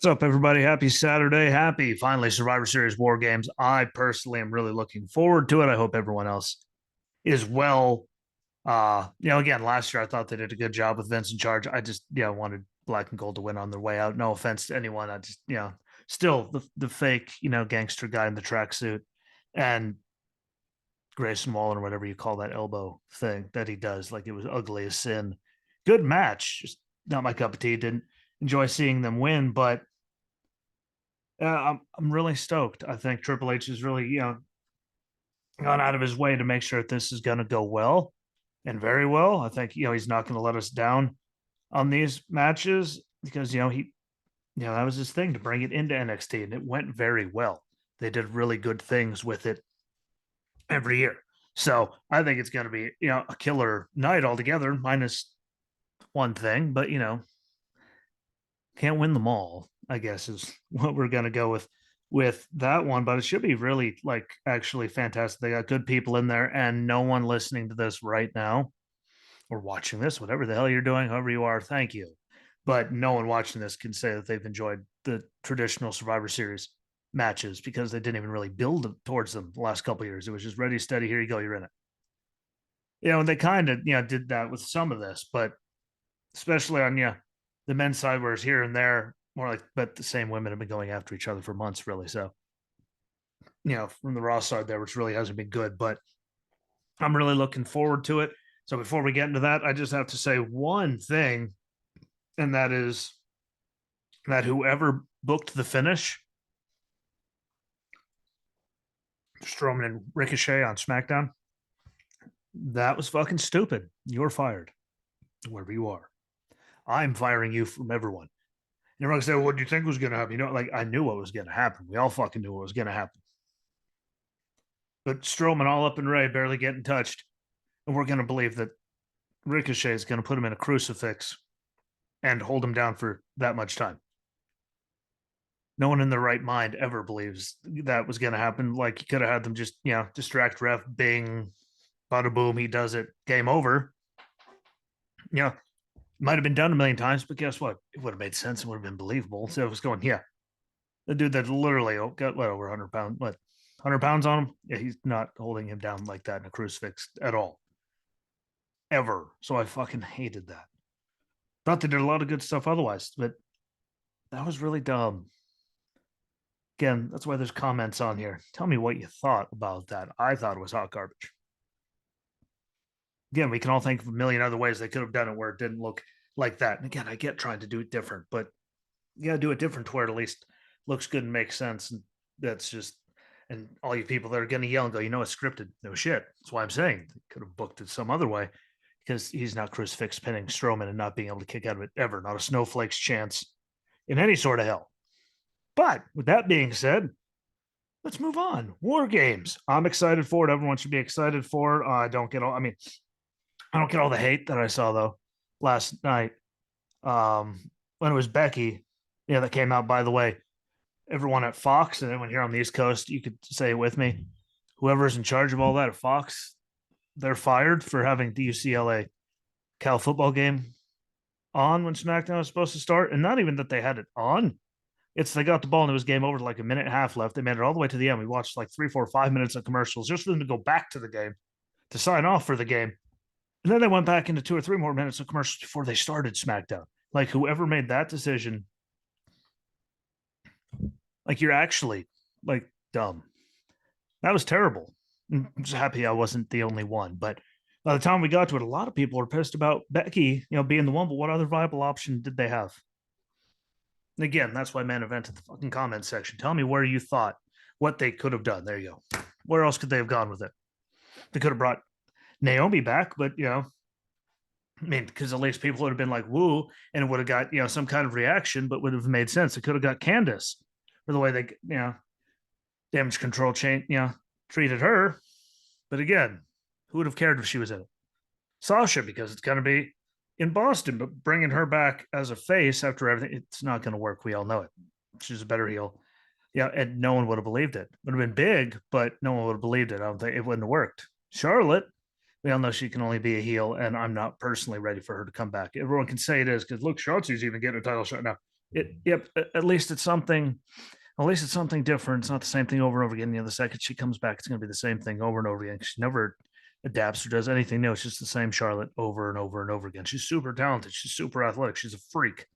What's up, everybody? Happy Saturday. Happy finally Survivor Series War Games. I personally am really looking forward to it. I hope everyone else is well. Again, last year I thought they did a good job with Vince in charge. I just, wanted Black and Gold to win on their way out. No offense to anyone. I just, still the fake, gangster guy in the tracksuit and Grayson Waller or whatever you call that elbow thing that he does. Like it was ugly as sin. Good match. Just not my cup of tea. Didn't enjoy seeing them win, but I'm really stoked. I think Triple H has really gone out of his way to make sure that this is going to go well and very well. I think he's not going to let us down on these matches because he that was his thing to bring it into NXT and it went very well. They did really good things with it every year. So I think it's going to be a killer night altogether, minus one thing, but can't win them all, I guess is what we're going to go with that one, but it should be really like actually fantastic. They got good people in there and no one listening to this right now or watching this, whatever the hell you're doing, however you are, thank you. But no one watching this can say that they've enjoyed the traditional Survivor Series matches because they didn't even really build towards them the last couple of years. It was just ready, steady, here you go, you're in it. And they kind of did that with some of this, but especially on the men's side, whereas here and there, more like, but the same women have been going after each other for months, really. So, from the Raw side there, which really hasn't been good, but I'm really looking forward to it. So before we get into that, I just have to say one thing, and that is that whoever booked the finish, Strowman and Ricochet on SmackDown, that was fucking stupid. You're fired, wherever you are. I'm firing you from everyone. And everyone said, well, what do you think was going to happen? Like, I knew what was going to happen. We all fucking knew what was going to happen. But Strowman all up and Ray barely getting touched. And we're going to believe that Ricochet is going to put him in a crucifix and hold him down for that much time. No one in their right mind ever believes that was going to happen. Like, you could have had them just, distract ref, bing, bada boom, he does it, game over. Might have been done a million times, but guess what? It would have made sense and would have been believable. So it was going, the dude that literally got over 100 pounds, 100 pounds on him. Yeah, he's not holding him down like that in a crucifix at all, ever. So I fucking hated that. Thought they did a lot of good stuff otherwise, but that was really dumb. Again, that's why there's comments on here. Tell me what you thought about that. I thought it was hot garbage. Again, we can all think of a million other ways they could have done it where it didn't look like that. And again, I get trying to do it different, but you got to do it different to where it at least looks good and makes sense. And that's just, and all you people that are going to yell and go, it's scripted. No shit. That's why I'm saying they could have booked it some other way because he's not crucifix pinning Strowman and not being able to kick out of it ever. Not a snowflake's chance in any sort of hell. But with that being said, let's move on. War Games. I'm excited for it. Everyone should be excited for it. I don't get all the hate that I saw though last night. When it was Becky, that came out, by the way, everyone at Fox and everyone here on the East Coast, you could say it with me. Whoever's in charge of all that at Fox, they're fired for having the UCLA Cal football game on when SmackDown was supposed to start. And not even that they had it on. It's they got the ball and it was game over like a minute and a half left. They made it all the way to the end. We watched like 3, 4, 5 minutes of commercials just for them to go back to the game to sign off for the game. And then they went back into 2 or 3 more minutes of commercials before they started SmackDown. Like whoever made that decision, like you're actually like dumb. That was terrible. I'm just happy I wasn't the only one. But by the time we got to it, a lot of people were pissed about Becky, being the one. But what other viable option did they have? And again, that's why man event in the fucking comment section. Tell me where you thought what they could have done. There you go. Where else could they have gone with it? They could have brought Naomi back, but because at least people would have been like, woo, and it would have got, some kind of reaction, but would have made sense. It could have got Candace for the way they, damage control chain, treated her. But again, who would have cared if she was in it? Sasha, because it's going to be in Boston, but bringing her back as a face after everything, it's not going to work. We all know it. She's a better heel. Yeah, and no one would have believed it. It would have been big, but no one would have believed it. I don't think it wouldn't have worked. Charlotte, we all know she can only be a heel, and I'm not personally ready for her to come back. Everyone can say it is because look, Shotzi's even getting a title shot now. Yep. At least it's something. At least it's something different. It's not the same thing over and over again. The second she comes back, it's going to be the same thing over and over again. She never adapts or does anything new. It's just the same Charlotte over and over and over again. She's super talented. She's super athletic. She's a freak.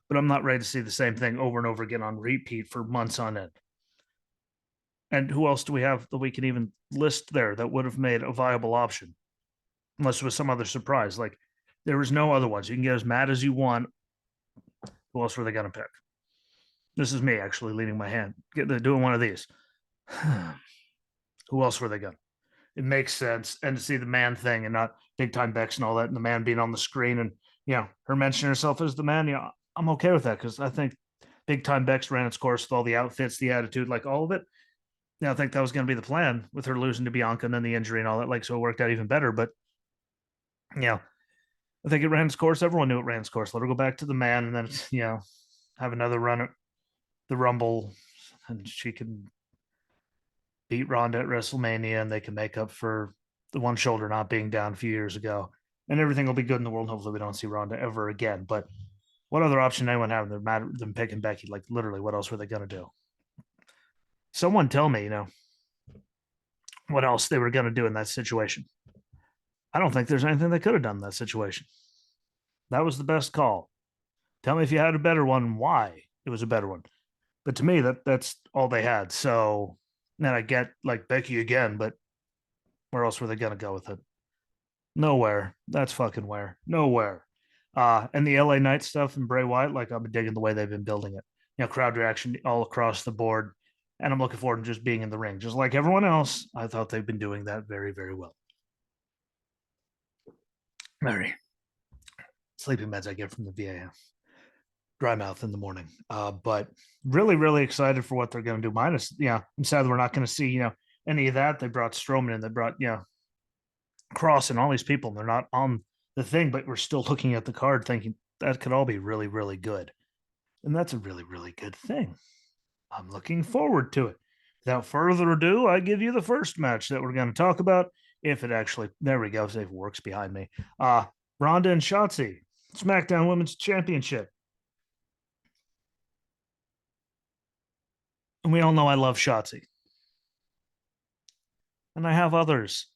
But I'm not ready to see the same thing over and over again on repeat for months on end. And who else do we have that we can even list there that would have made a viable option? Unless it was some other surprise. Like there was no other ones. You can get as mad as you want. Who else were they going to pick? This is me actually leading my hand. They're doing one of these. Who else were they going? It makes sense. And to see the man thing and not big time Bex and all that, and the man being on the screen and, her mentioning herself as the man, I'm okay with that because I think big time Bex ran its course with all the outfits, the attitude, like all of it. I think that was going to be the plan with her losing to Bianca and then the injury and all that. Like, so it worked out even better. But, I think it ran its course. Everyone knew it ran its course. Let her go back to the man and then, have another run at the Rumble and she can beat Ronda at WrestleMania and they can make up for the one shoulder not being down a few years ago. And everything will be good in the world. Hopefully, we don't see Ronda ever again. But what other option anyone have than picking Becky? Like, literally, what else were they going to do? Someone tell me, what else they were going to do in that situation. I don't think there's anything they could have done in that situation. That was the best call. Tell me if you had a better one, why it was a better one. But to me, that's all they had. So then I get like Becky again, but where else were they going to go with it? Nowhere. That's fucking where. Nowhere. And the LA Knight stuff and Bray Wyatt, like I've been digging the way they've been building it. Crowd reaction all across the board. And I'm looking forward to just being in the ring. Just like everyone else, I thought they've been doing that very, very well. Very sleeping meds I get from the VA. Dry mouth in the morning. But really, really excited for what they're going to do. Minus, I'm sad that we're not going to see, any of that. They brought Strowman in. They brought, Cross and all these people. And they're not on the thing, but we're still looking at the card thinking that could all be really, really good. And that's a really, really good thing. I'm looking forward to it. Without further ado, I give you the first match that we're going to talk about. If it actually, there we go, if it works behind me. Ronda and Shotzi, SmackDown Women's Championship. And we all know I love Shotzi. And I have others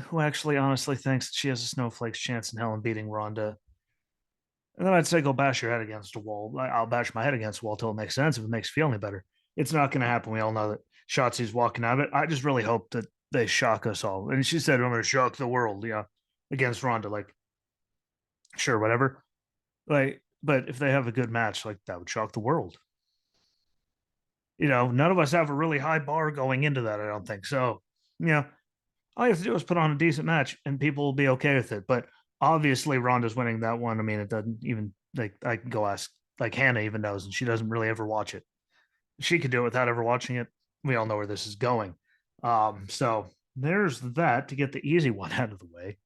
who actually honestly thinks she has a snowflake's chance in hell in beating Ronda. And then I'd say go bash your head against a wall. I'll bash my head against a wall till it makes sense if it makes you feel any better. It's not going to happen. We all know that Shotzi's walking out of it. I just really hope that they shock us all. And she said, I'm going to shock the world, against Ronda. Like, sure, whatever. Like, but if they have a good match, like that would shock the world. None of us have a really high bar going into that. I don't think so. All you have to do is put on a decent match and people will be okay with it. But obviously, Ronda's winning that one. I mean, it doesn't even like I can go ask like Hannah even knows, and she doesn't really ever watch it. She could do it without ever watching it. We all know where this is going. So there's that to get the easy one out of the way.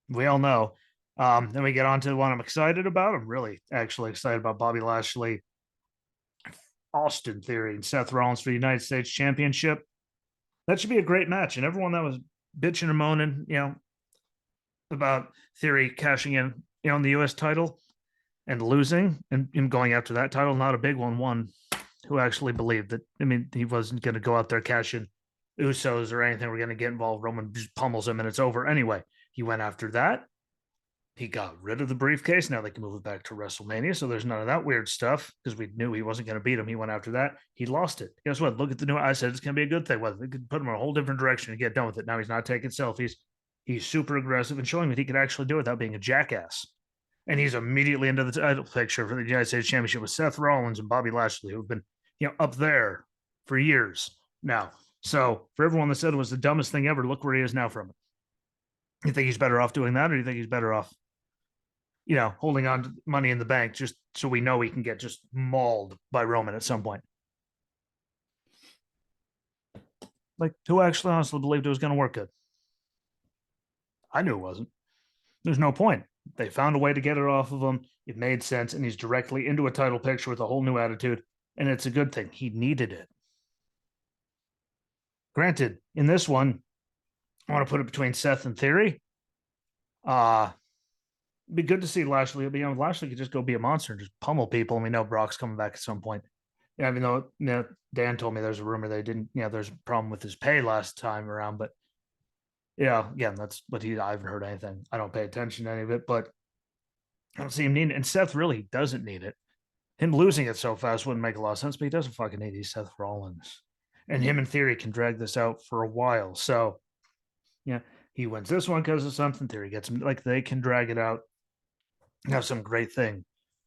We all know. Then we get on to the one I'm excited about. I'm really actually excited about Bobby Lashley, Austin Theory, and Seth Rollins for the United States Championship. That should be a great match. And everyone that was bitching and moaning, about Theory cashing in, on the U.S. title and losing and him going after that title, not a big one who actually believed that. I mean, he wasn't going to go out there cashing Usos or anything. We're going to get involved. Roman just pummels him and it's over. Anyway, he went after that. He got rid of the briefcase. Now they can move it back to WrestleMania. So there's none of that weird stuff because we knew he wasn't going to beat him. He went after that. He lost it. Guess what? Look at the new. I said it's going to be a good thing. Well, they could put him in a whole different direction and get done with it. Now he's not taking selfies. He's super aggressive and showing that he could actually do it without being a jackass. And he's immediately into the title picture for the United States Championship with Seth Rollins and Bobby Lashley, who've been, up there for years now. So for everyone that said it was the dumbest thing ever, look where he is now from it. You think he's better off doing that, or do you think he's better off, holding on to money in the bank just so we know he can get just mauled by Roman at some point? Like, who actually honestly believed it was going to work good? I knew it wasn't. There's no point. They found a way to get it off of him. It made sense, and he's directly into a title picture with a whole new attitude, and it's a good thing. He needed it. Granted, in this one, I want to put it between Seth and Theory. Be good to see Lashley. But, Lashley could just go be a monster and just pummel people. And we know Brock's coming back at some point. Yeah, even though Dan told me there's a rumor they didn't, there's a problem with his pay last time around. But yeah, again, that's what I haven't heard anything. I don't pay attention to any of it, but I don't see him needing it. And Seth really doesn't need it. Him losing it so fast wouldn't make a lot of sense, but he doesn't fucking need it. He's Seth Rollins. And him, in theory, can drag this out for a while. So, yeah, he wins this one because of something. Theory gets him, like, they can drag it out, have some great thing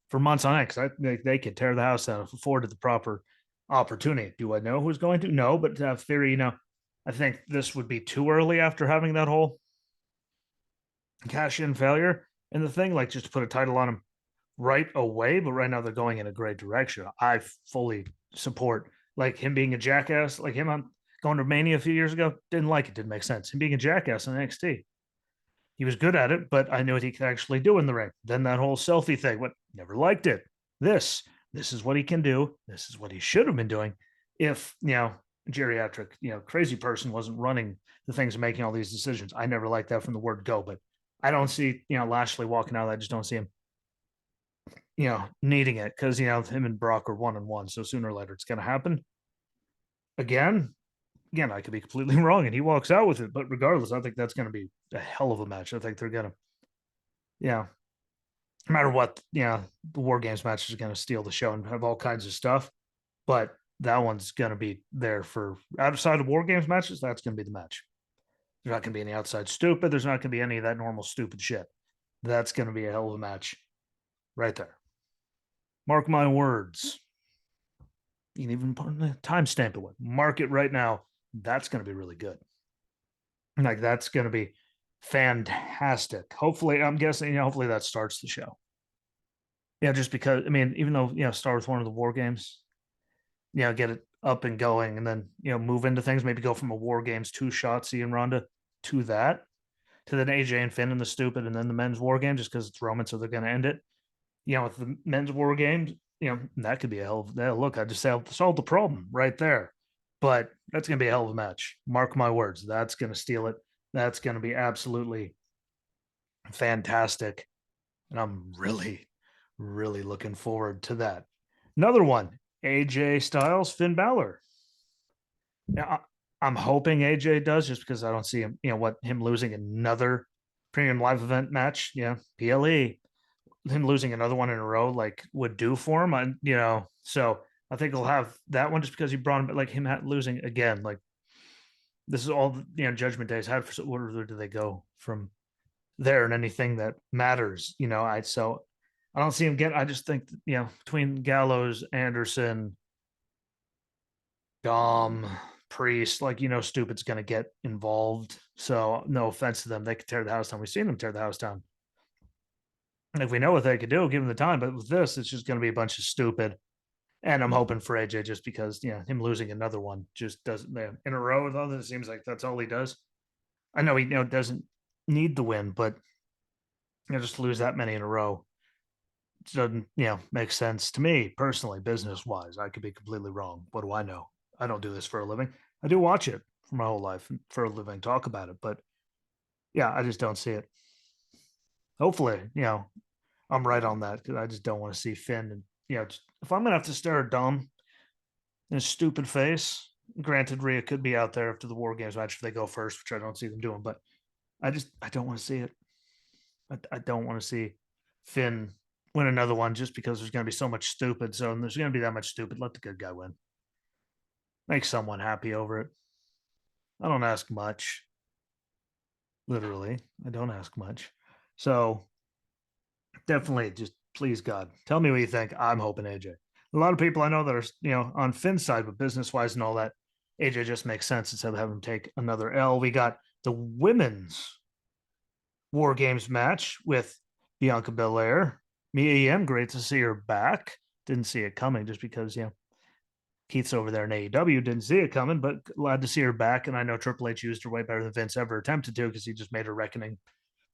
for months on end. Because they could tear the house out if afforded the proper opportunity. Do I know who's going to? No, but theory, I think this would be too early after having that whole cash in failure in the thing, like just to put a title on him right away. But right now they're going in a great direction. I fully support, like, him being a jackass, like him on going to Mania a few years ago. Didn't like it, didn't make sense. Him being a jackass in NXT. He was good at it, but I knew what he could actually do in the ring. Then that whole selfie thing, what never liked it. This is what he can do. This is what he should have been doing if, geriatric, crazy person wasn't running the things and making all these decisions. I never liked that from the word go, but I don't see, Lashley walking out. I just don't see him, needing it because, him and Brock are 1-1. So sooner or later it's going to happen again. Again, I could be completely wrong and he walks out with it. But regardless, I think that's going to be a hell of a match. I think they're going to, no matter what, the WarGames match is going to steal the show and have all kinds of stuff. But that one's going to be there for outside of WarGames matches. That's going to be the match. There's not going to be any outside stupid. There's not going to be any of that normal stupid shit. That's going to be a hell of a match right there. Mark my words. You can even put a timestamp it with. Mark it right now. That's going to be really good. Like, that's going to be fantastic. Hopefully, I'm guessing, hopefully that starts the show. Yeah, just because, even though, start with one of the WarGames, get it up and going and then, move into things, maybe go from a WarGames 2 Shotzi and Ronda to that, to then AJ and Finn and the stupid, and then the men's WarGame, just because it's Roman, so they're going to end it. With the men's WarGames, that could be a hell of a look. I just solved the problem right there. But that's going to be a hell of a match. Mark my words. That's going to steal it. That's going to be absolutely fantastic. And I'm really, really looking forward to that. Another one, AJ Styles, Finn Balor. Now, I'm hoping AJ does, just because I don't see him, him losing another premium live event match, PLE, him losing another one in a row, like, would do for him. So I think he'll have that one just because he brought him, like, him losing again. Like, this is all, Judgment Day's had. For where do they go from there and anything that matters? So I don't see him get. I just think, between Gallows, Anderson, Dom, Priest, like, stupid's going to get involved. So no offense to them, they could tear the house down. We've seen them tear the house down. And if we know what they could do, give them the time. But with this, it's just going to be a bunch of stupid. And I'm hoping for AJ, just because, him losing another one just doesn't, in a row with others. It seems like that's all he does. I know he, doesn't need the win, but, just lose that many in a row doesn't, make sense to me personally, business wise. I could be completely wrong. What do I know? I don't do this for a living. I do watch it for my whole life for a living, talk about it. But yeah, I just don't see it. Hopefully, I'm right on that, because I just don't want to see Finn. And, if I'm going to have to stare at Dom in his stupid face, granted, Rhea could be out there after the WarGames match if they go first, which I don't see them doing. But I don't want to see it. I don't want to see Finn win another one, just because there's going to be so much stupid. So there's going to be that much stupid. Let the good guy win. Make someone happy over it. I don't ask much. Literally, I don't ask much. So definitely, just please, God, tell me what you think. I'm hoping AJ. A lot of people I know that are, on Finn's side, but business wise and all that, AJ just makes sense instead of having him take another L. We got the women's WarGames match with Bianca Belair. Mia Yim, great to see her back. Didn't see it coming, just because, Keith's over there in AEW. Didn't see it coming, but glad to see her back. And I know Triple H used her way better than Vince ever attempted to, because he just made her reckoning,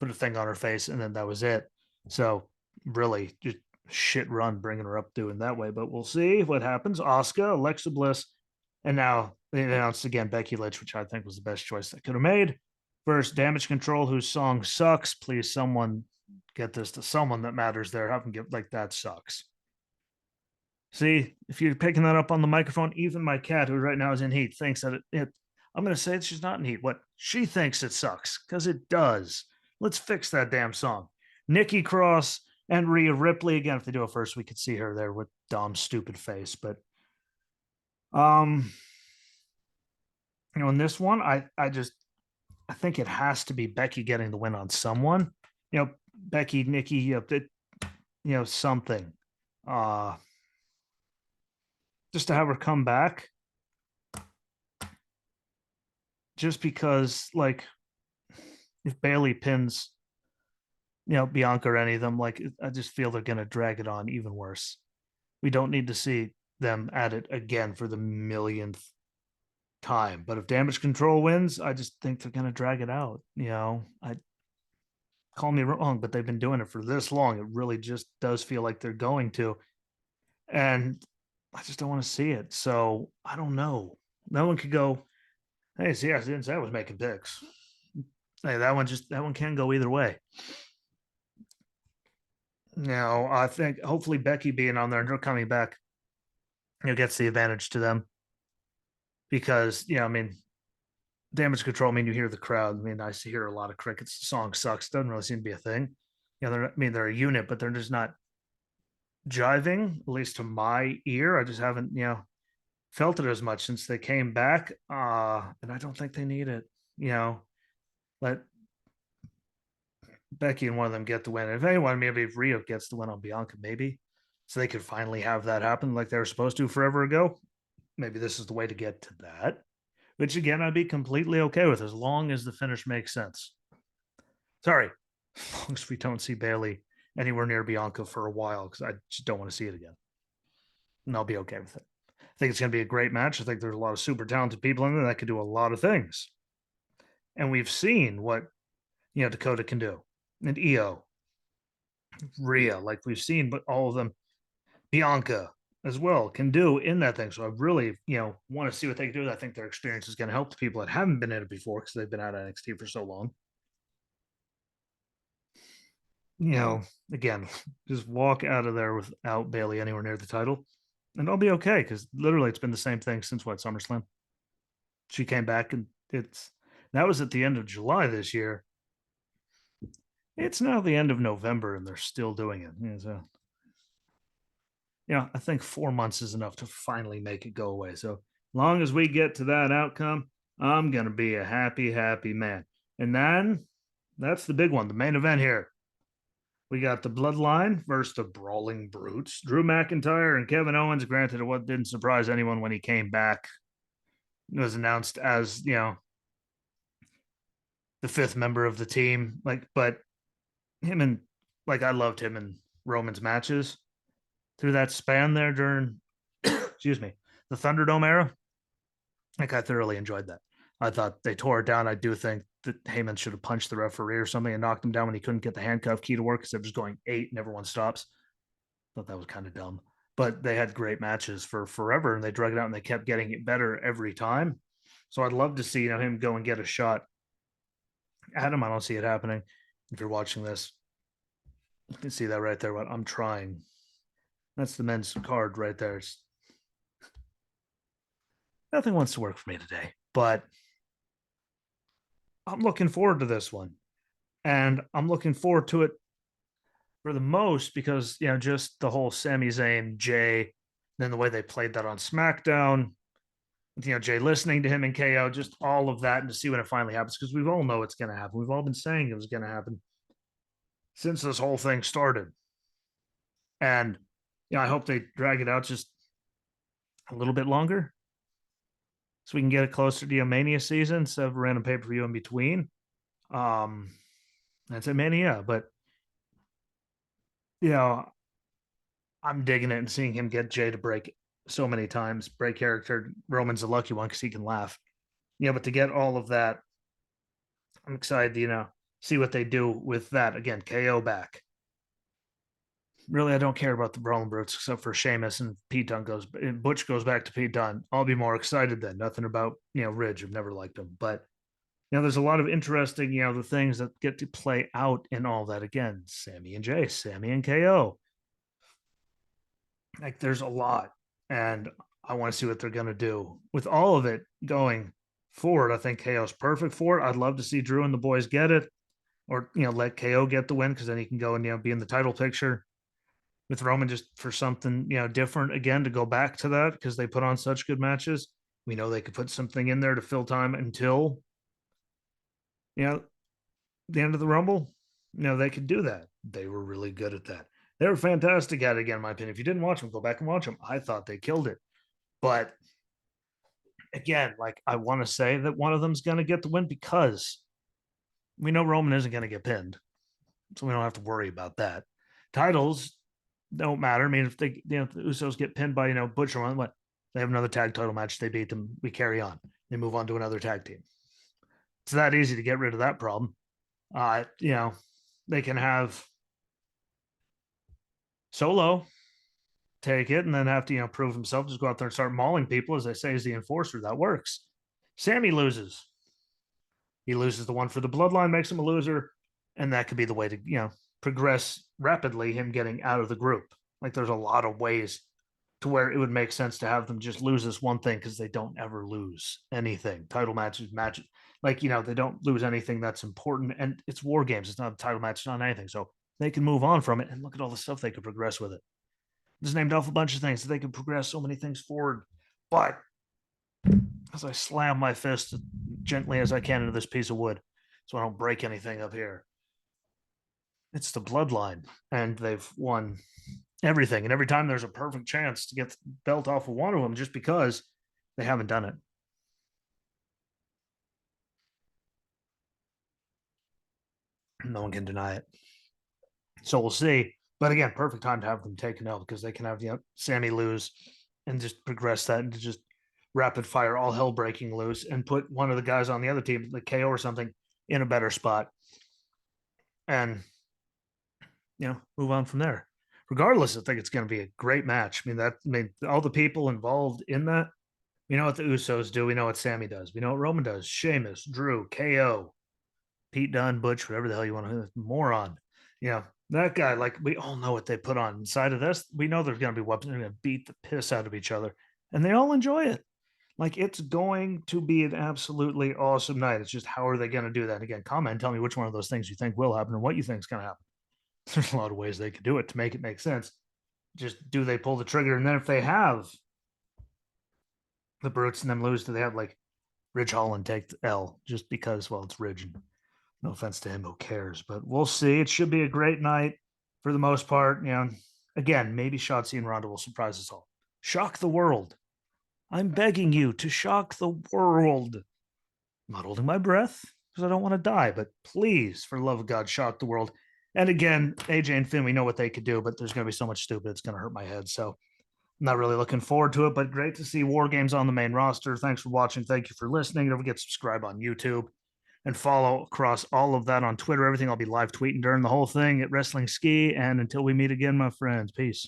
put a thing on her face, and then that was it. So really, just shit run bringing her up doing that way. But we'll see what happens. Asuka, Alexa Bliss, and now they announced again Becky Lynch, which I think was the best choice they could have made, versus Damage Control, whose song sucks. Please, someone get this to someone that matters there. Have them get like that sucks. See, if you're picking that up on the microphone, even my cat, who right now is in heat, thinks that I'm going to say she's not in heat. What she thinks it sucks because it does. Let's fix that damn song. Nikki Cross and Rhea Ripley again. If they do it first, we could see her there with Dom's stupid face. But um, in this one, I think it has to be Becky getting the win on someone. Becky, Nikki, something. Uh, just to have her come back. Just because, like, if Bayley pins, Bianca or any of them, like, I just feel they're going to drag it on even worse. We don't need to see them at it again for the millionth time. But if Damage Control wins, I just think they're going to drag it out. I call me wrong, but they've been doing it for this long. It really just does feel like they're going to. And I just don't want to see it. So I don't know. No one could go, hey, see, I didn't say I was making picks. Hey, that one can go either way. Now, I think hopefully Becky being on there and her coming back, gets the advantage to them. Because, I mean, Damage Control, I mean, you hear the crowd. I mean, I hear a lot of crickets. The song sucks. Doesn't really seem to be a thing. They're a unit, but they're just not jiving, at least to my ear. I just haven't, felt it as much since they came back. And I don't think they need it. Let Becky and one of them get the win. If anyone, maybe if Rio gets the win on Bianca, maybe. So they could finally have that happen like they were supposed to forever ago. Maybe this is the way to get to that. Which again, I'd be completely okay with as long as the finish makes sense. Sorry, as long as we don't see Bayley anywhere near Bianca for a while, because I just don't want to see it again. And I'll be okay with it. I think it's going to be a great match. I think there's a lot of super talented people in there that could do a lot of things. And we've seen what Dakota can do, and Io, Rhea, like we've seen, but all of them, Bianca as well, can do in that thing. So I really, want to see what they can do. I think their experience is going to help the people that haven't been in it before because they've been out of NXT for so long. Again, just walk out of there without Bayley anywhere near the title, and I'll be okay because literally it's been the same thing since SummerSlam. She came back and that was at the end of July this year. It's now the end of November and they're still doing it. So, I think 4 months is enough to finally make it go away. So long as we get to that outcome, I'm gonna be a happy, happy man. And then that's the big one, the main event here. We got the Bloodline versus the Brawling Brutes. Drew McIntyre and Kevin Owens. Granted, what didn't surprise anyone when he came back. It was announced as, the fifth member of the team. But him and, I loved him in Roman's matches through that span there during, excuse me, the Thunderdome era. I thoroughly enjoyed that. I thought they tore it down. I do think that Heyman should have punched the referee or something and knocked him down when he couldn't get the handcuff key to work because they're just going 8 and everyone stops. Thought that was kind of dumb. But they had great matches for forever and they drug it out and they kept getting it better every time. So I'd love to see him go and get a shot at him. I don't see it happening. If you're watching this, you can see that right there. What I'm trying. That's the men's card right there. Nothing wants to work for me today, but I'm looking forward to this one. And I'm looking forward to it for the most because, just the whole Sami Zayn, Jay, then the way they played that on SmackDown, Jay listening to him in KO, just all of that, and to see when it finally happens because we all know it's going to happen. We've all been saying it was going to happen since this whole thing started. And, I hope they drag it out just a little bit longer so we can get it closer to Mania season instead of a random pay-per-view in between. That's a Mania, but I'm digging it and seeing him get Jay to break so many times, break character. Roman's a lucky one because he can laugh. But to get all of that, I'm excited to, see what they do with that. Again, KO back. Really, I don't care about the Brawling Brutes except for Sheamus and Pete Dunne Butch goes back to Pete Dunne. I'll be more excited then. Nothing about, Ridge. I've never liked him. But, there's a lot of interesting, the things that get to play out in all that. Again, Sammy and Jay, Sammy and KO. Like there's a lot. And I want to see what they're going to do with all of it going forward. I think KO's perfect for it. I'd love to see Drew and the boys get it, or, let KO get the win, because then he can go and, be in the title picture with Roman, just for something, different again, to go back to that, because they put on such good matches. We know they could put something in there to fill time until, you know, the end of the Rumble. They could do that. They were really good at that. They were fantastic at it, again, in my opinion. If you didn't watch them, go back and watch them. I thought they killed it. But again, like, I want to say that one of them's going to get the win, because we know Roman isn't going to get pinned. So we don't have to worry about that. Titles don't matter. I mean, if they, if the Usos get pinned by, Butcher, what? They have another tag title match. They beat them. We carry on. They move on to another tag team. It's that easy to get rid of that problem. They can have Solo take it and then have to, prove himself. Just go out there and start mauling people, as they say, as the enforcer. That works. Sammy loses. He loses the one for the bloodline, makes him a loser. And that could be the way to, progress rapidly, him getting out of the group. Like, there's a lot of ways to where it would make sense to have them just lose this one thing, because they don't ever lose anything. Title matches, like, they don't lose anything that's important. And it's WarGames. It's not a title match, it's not anything. So they can move on from it, and look at all the stuff they could progress with it. Just named off a bunch of things that they could progress so many things forward. But as I slam my fist gently as I can into this piece of wood, so I don't break anything up here, it's the bloodline, and they've won everything. And every time there's a perfect chance to get the belt off of one of them, just because they haven't done it. No one can deny it. So we'll see. But again, perfect time to have them taken out, because they can have, Sammy lose and just progress that into just rapid fire, all hell breaking loose, and put one of the guys on the other team, like KO or something, in a better spot. And, move on from there. Regardless, I think it's going to be a great match. I mean, all the people involved in that, we know what the Usos do. We know what Sammy does. We know what Roman does. Sheamus, Drew, KO, Pete Dunne, Butch, whatever the hell you want to, moron. That guy, like, we all know what they put on inside of this. We know there's going to be weapons. They're going to beat the piss out of each other, and they all enjoy it. Like, it's going to be an absolutely awesome night. It's just, how are they going to do that? Again, comment, tell me which one of those things you think will happen, or what you think is going to happen. There's a lot of ways they could do it to make it make sense. Just, do they pull the trigger? And then if they have the Brutes and them lose, do they have, like, Ridge Holland take the L just because, well, it's Ridge, and no offense to him, who cares? But we'll see. It should be a great night for the most part. Again, maybe Shotzi and Ronda will surprise us all. Shock the world. I'm begging you to shock the world. I'm not holding my breath because I don't want to die, but please, for the love of God, shock the world. And again, AJ and Finn, we know what they could do, but there's going to be so much stupid, it's going to hurt my head. So I'm not really looking forward to it, but great to see WarGames on the main roster. Thanks for watching. Thank you for listening. Don't forget to subscribe on YouTube and follow across all of that on Twitter. Everything, I'll be live tweeting during the whole thing at Wrestling Ski. And until we meet again, my friends, peace.